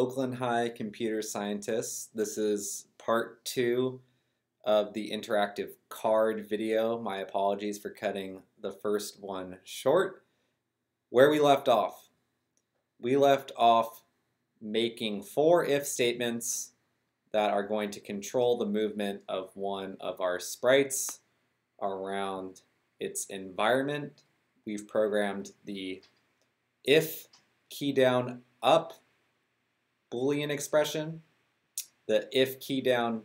Oakland High computer scientists. This is part 2 of the interactive card video. My apologies for cutting the first one short. Where we left off making 4 if statements that are going to control the movement of one of our sprites around its environment. We've programmed the if key down up Boolean expression, the if key down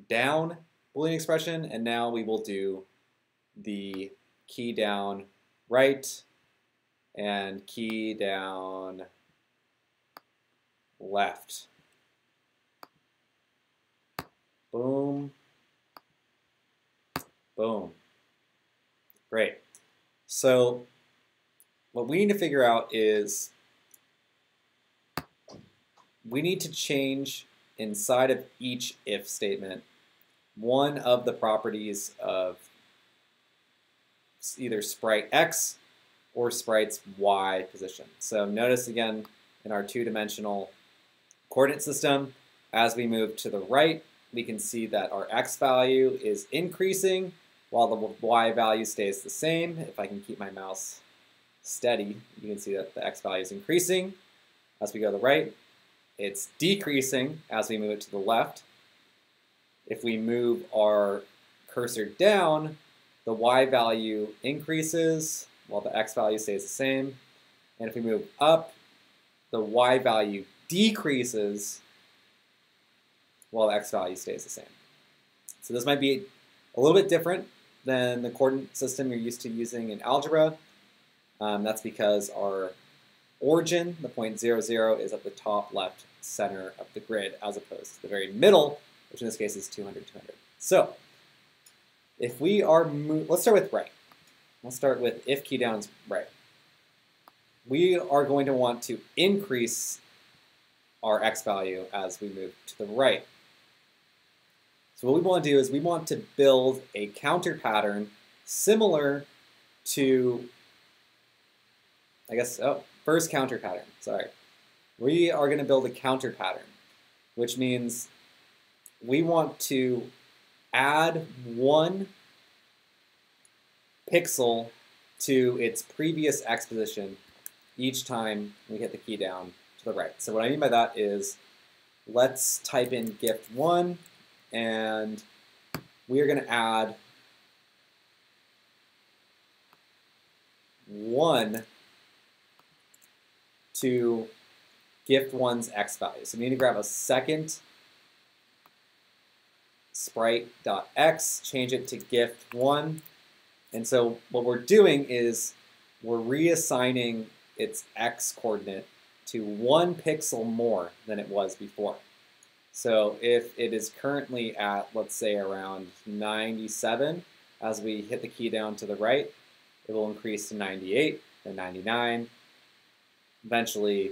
down Boolean expression, and now we will do the key down right and key down left. Boom, boom. Great. So what we need to figure out is we need to change inside of each if statement one of the properties of either sprite X or sprite's Y position. So notice again in our two-dimensional coordinate system, as we move to the right, we can see that our X value is increasing while the Y value stays the same. If I can keep my mouse steady, you can see that the X value is increasing as we go to the right. It's decreasing as we move it to the left. If we move our cursor down, the Y value increases while the X value stays the same. And if we move up, the Y value decreases while the X value stays the same. So this might be a little bit different than the coordinate system you're used to using in algebra. That's because our origin, the point 0, 0, is at the top left center of the grid as opposed to the very middle, which in this case is 200, 200. So if we are, let's start with right. Let's start with if key down is right. We are going to want to increase our X value as we move to the right. So what we want to do is we want to build a counter pattern similar to, first counter pattern, sorry. We are going to build a counter pattern, which means we want to add 1 pixel to its previous X position each time we hit the key down to the right. So what I mean by that is, let's type in gift1, and we are going to add 1 to gift1's X value. So we need to grab a second sprite.x, change it to gift1. And so what we're doing is we're reassigning its X coordinate to 1 pixel more than it was before. So if it is currently at, let's say, around 97, as we hit the key down to the right, it will increase to 98, then 99. Eventually,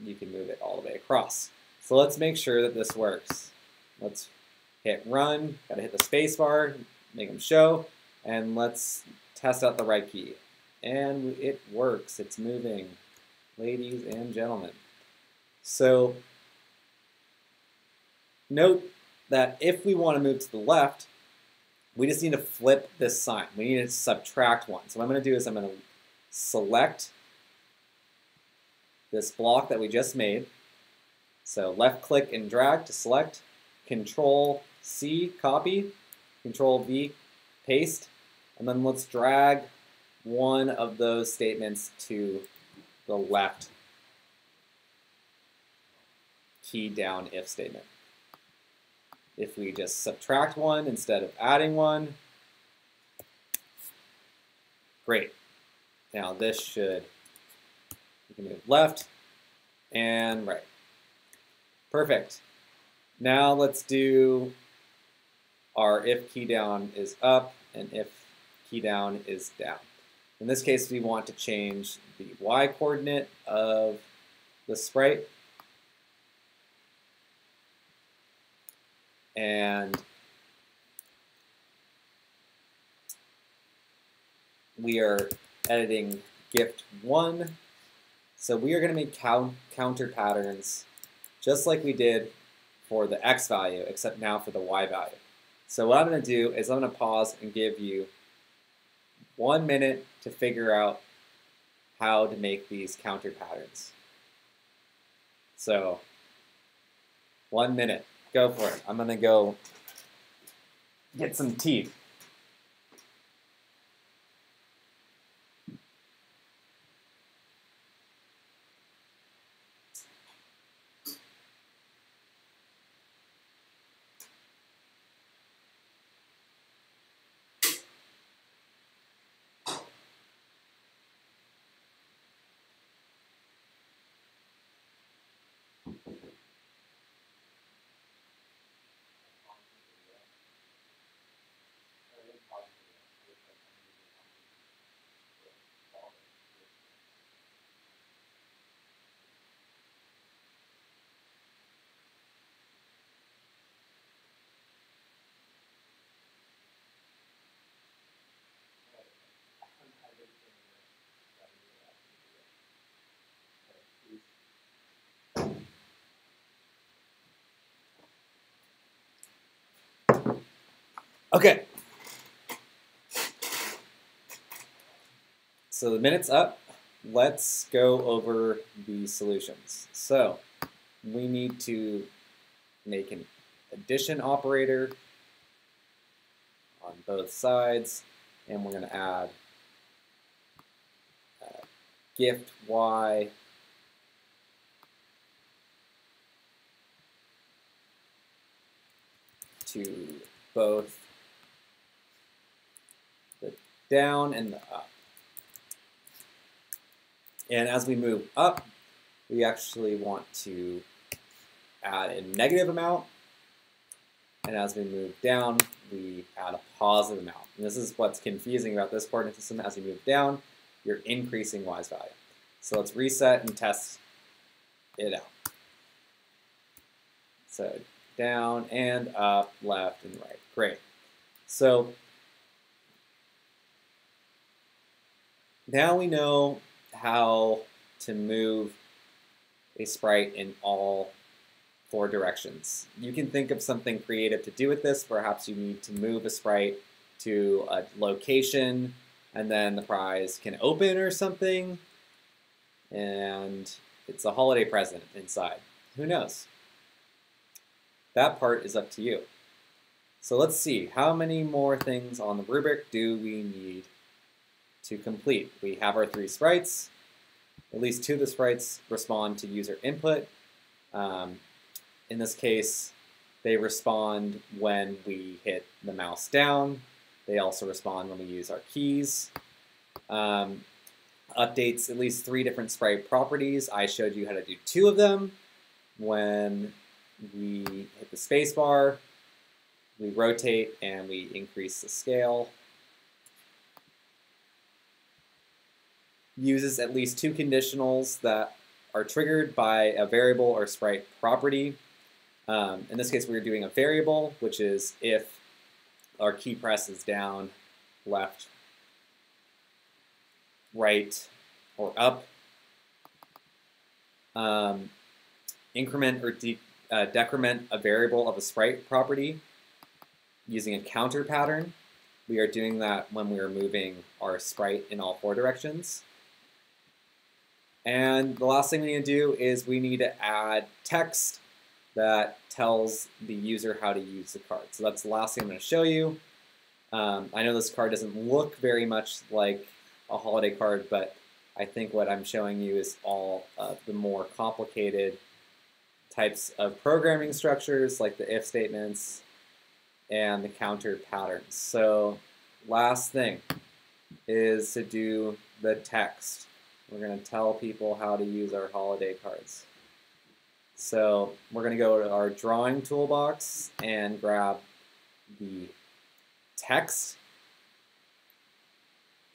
you can move it all the way across. So let's make sure that this works. Let's hit run, gotta hit the space bar, make them show, and let's test out the right key. And it works, it's moving, ladies and gentlemen. So note that if we want to move to the left, we just need to flip this sign. We need to subtract 1. So what I'm going to do is I'm going to select this block that we just made. So left click and drag to select, Control C, copy, Control V, paste, and then let's drag one of those statements to the left key down if statement. If we just subtract 1 instead of adding 1, great. Now this should, we can move left and right. Perfect. Now let's do our if key down is up and if key down is down. In this case, we want to change the Y coordinate of the sprite. And we are editing gift1. So we are going to make counter patterns just like we did for the x value, except now for the y value. So what I'm going to do is I'm going to pause and give you 1 minute to figure out how to make these counter patterns. So 1 minute, go for it. I'm going to go get some tea. Okay. So the minute's up. Let's go over the solutions. So we need to make an addition operator on both sides, and we're going to add gift y to both the down and the up. And as we move up, we actually want to add a negative amount. And as we move down, we add a positive amount. And this is what's confusing about this coordinate system. As you move down, you're increasing y's value. So let's reset and test it out. So down and up, left and right. Great. So now we know how to move a sprite in all 4 directions. You can think of something creative to do with this. Perhaps you need to move a sprite to a location and then the prize can open or something and it's a holiday present inside. Who knows? That part is up to you. So let's see, how many more things on the rubric do we need to complete? We have our 3 sprites. At least 2 of the sprites respond to user input. In this case, they respond when we hit the mouse down. They also respond when we use our keys. Updates at least 3 different sprite properties. I showed you how to do 2 of them. When we hit the space bar, we rotate and we increase the scale. Uses at least 2 conditionals that are triggered by a variable or sprite property. In this case, we're doing a variable, which is if our key press is down, left, right, or up. Increment or decrement a variable of a sprite property using a counter pattern. We are doing that when we are moving our sprite in all 4 directions. And the last thing we need to do is we need to add text that tells the user how to use the card. So that's the last thing I'm going to show you. I know this card doesn't look very much like a holiday card, but I think what I'm showing you is all of the more complicated types of programming structures, like the if statements and the counter patterns. So last thing is to do the text. We're going to tell people how to use our holiday cards. So we're going to go to our drawing toolbox and grab the text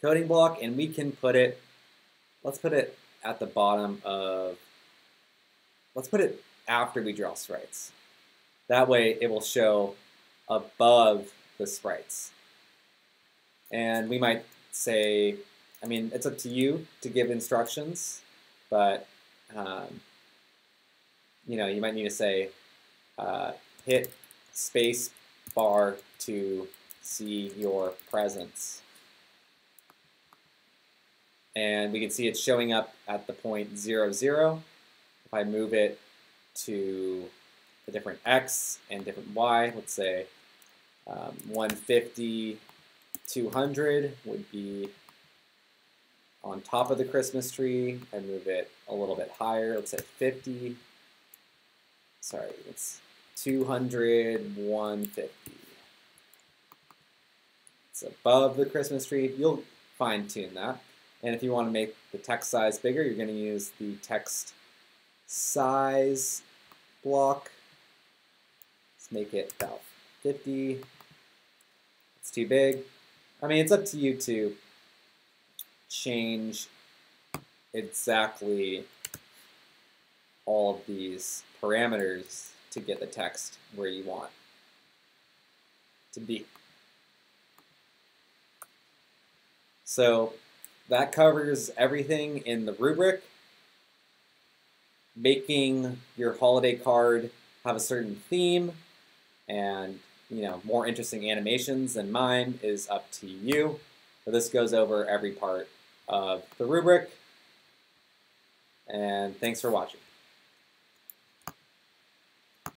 coding block, and we can put it, let's put it at the bottom of, let's put it after we draw sprites. That way it will show above the sprites. And we might say, I mean, it's up to you to give instructions, but you might need to say hit space bar to see your presents. And we can see it's showing up at the point 0, 0. If I move it to a different x and different y, let's say 150, 200 would be on top of the Christmas tree. I move it a little bit higher. Let's say 50. Sorry, it's 200, 150. It's above the Christmas tree. You'll fine-tune that. And if you want to make the text size bigger, you're going to use the text size block. Let's make it about 50. It's too big. I mean, it's up to you to change exactly all of these parameters to get the text where you want to be. So that covers everything in the rubric. Making your holiday card have a certain theme and more interesting animations than mine is up to you. But this goes over every part of the rubric. And thanks for watching.